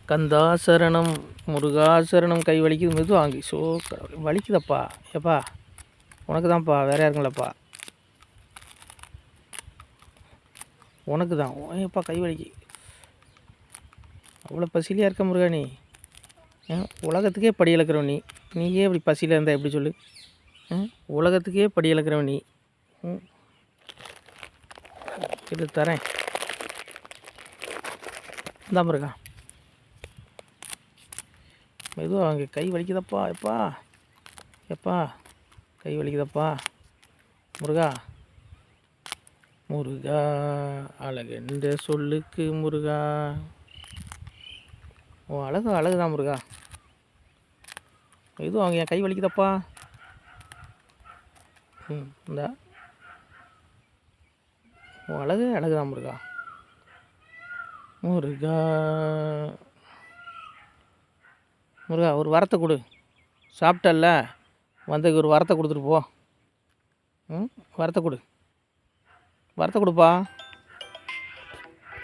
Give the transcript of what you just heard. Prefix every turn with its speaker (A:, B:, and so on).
A: கந்தாசரணம் முருகாசரணம். கை வலிக்குது, மெதுவாக வாங்கி. ஸோ வலிக்குதப்பா. ஏப்பா உனக்கு தான்ப்பா, வேறு யாருங்களப்பா? உனக்கு தான். ஏப்பா கை வலிக்கு. அவ்வளோ பசிலியாக இருக்க முருகா நீ? உலகத்துக்கே படி இழக்கிறவன் நீ. நீயே இப்படி பசியில் இருந்தால் எப்படி சொல்லு? உலகத்துக்கே படி இழக்கிறவன் நீ. இது தரேன், இந்தா முருகா. மெதுவாக வாங்க. கை வலிக்குதப்பா. எப்பா எப்பா கை வலிக்குதப்பா முருகா. முருகா அழகென்ற சொல்லுக்கு முருகா. ஓ அழகுதான் முருகா. மெதுவாக வாங்க. என் கை வலிக்குதப்பா. இந்தா ஓ அழகுதான் முருகா. முருகா முருகா ஒரு வரத்தை கொடு. சாப்பிட்டல்ல, வந்ததுக்கு ஒரு வரத்தை கொடுத்துட்டு போ. வரத்தை கொடுப்பா.